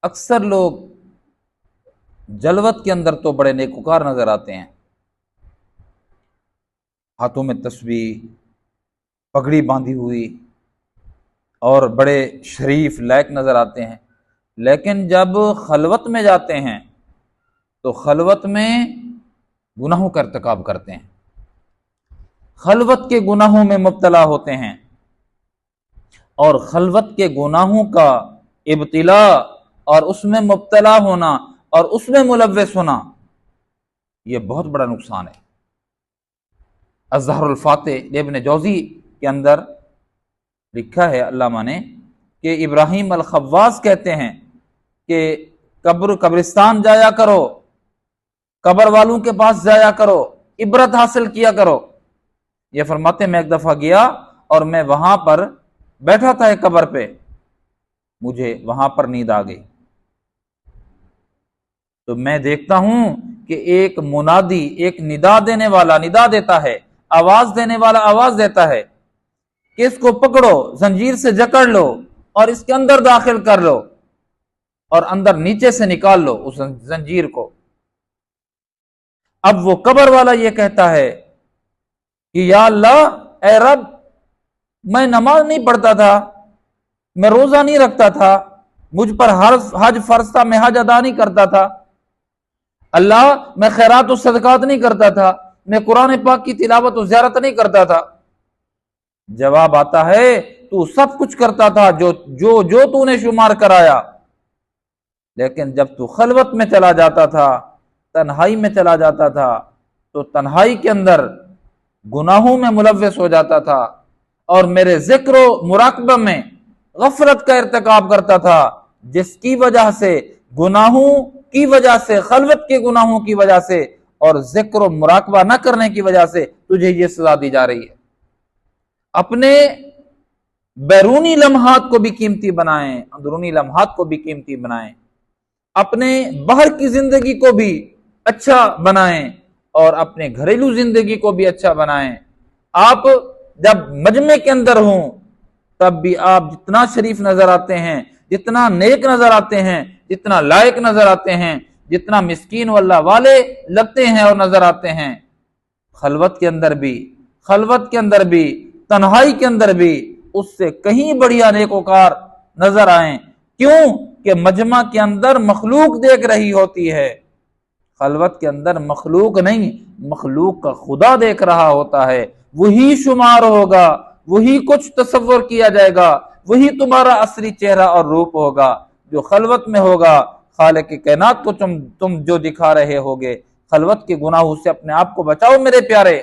अक्सर लोग जलवत के अंदर तो बड़े नेकुकार नजर आते हैं, हाथों में तस्बीह, पगड़ी बांधी हुई और बड़े शरीफ लायक नजर आते हैं। लेकिन जब खलवत में जाते हैं तो खलवत में गुनाहों का इर्तिकाब करते हैं, खलवत के गुनाहों में मुब्तला होते हैं। और खलवत के गुनाहों का इब्तिला और उसमें मुब्तला होना और उसमें मुलव्वस होना, यह बहुत बड़ा नुकसान है। अज़हरुल फातिह इब्न जौज़ी के अंदर लिखा है अल्लामा ने कि इब्राहिम अल खव्वास कहते हैं कि कब्रिस्तान जाया करो, कब्र वालों के पास जाया करो, इबरत हासिल किया करो। ये फरमाते मैं एक दफा गया और मैं वहां पर बैठा था एक कब्र पे, मुझे वहां पर नींद आ गई। तो मैं देखता हूं कि एक मुनादी, एक निदा देने वाला निदा देता है, आवाज देने वाला आवाज देता है कि इसको पकड़ो, जंजीर से जकड़ लो और इसके अंदर दाखिल कर लो और अंदर नीचे से निकाल लो उस जंजीर को। अब वो कब्र वाला ये कहता है कि या अल्लाह, ए रब, मैं नमाज नहीं पढ़ता था, मैं रोजा नहीं रखता था, मुझ पर हज फर्ज था, मैं हज अदा नहीं करता था। अल्लाह, मैं खैरात और सदकात नहीं करता था, मैं कुरान पाक की तिलावत और ज़ियारत नहीं करता था। जवाब आता है तू सब कुछ करता था जो जो जो तूने शुमार कराया, लेकिन जब तू खलवत में चला जाता था, तन्हाई में चला जाता था, तो तन्हाई के अंदर गुनाहों में मुलव्वस हो जाता था और मेरे जिक्र मुराकबा में गफलत का इर्तिकाब करता था, जिसकी वजह से गुनाहों की वजह से, खलवत के गुनाहों की वजह से और जिक्र मुराकबा न करने की वजह से तुझे ये सजा दी जा रही है। अपने बैरूनी लम्हात को भी कीमती बनाएं, अंदरूनी लम्हात को भी कीमती बनाएं, अपने बाहर की जिंदगी को भी अच्छा बनाएं और अपने घरेलू जिंदगी को भी अच्छा बनाएं। आप जब मजमे के अंदर हों तब भी आप जितना शरीफ नजर आते हैं, जितना नेक नजर आते हैं, जितना लायक नजर आते हैं, जितना मिस्कीन वल्लाह वाले लगते हैं और नजर आते हैं, खलवत के अंदर भी, खलवत के अंदर भी, तन्हाई के अंदर भी उससे कहीं बढ़िया नेकोकार नजर आए। क्यों कि मजमा के अंदर मखलूक देख रही होती है, खलवत के अंदर मखलूक नहीं, मखलूक का खुदा देख रहा होता है। वही शुमार होगा, वही कुछ तसव्वुर किया जाएगा, वही तुम्हारा असली चेहरा और रूप होगा। जो खलवत में होगा, खालिक की कायनात को तुम जो दिखा रहे होगे। खलवत के गुनाहों से अपने आप को बचाओ मेरे प्यारे।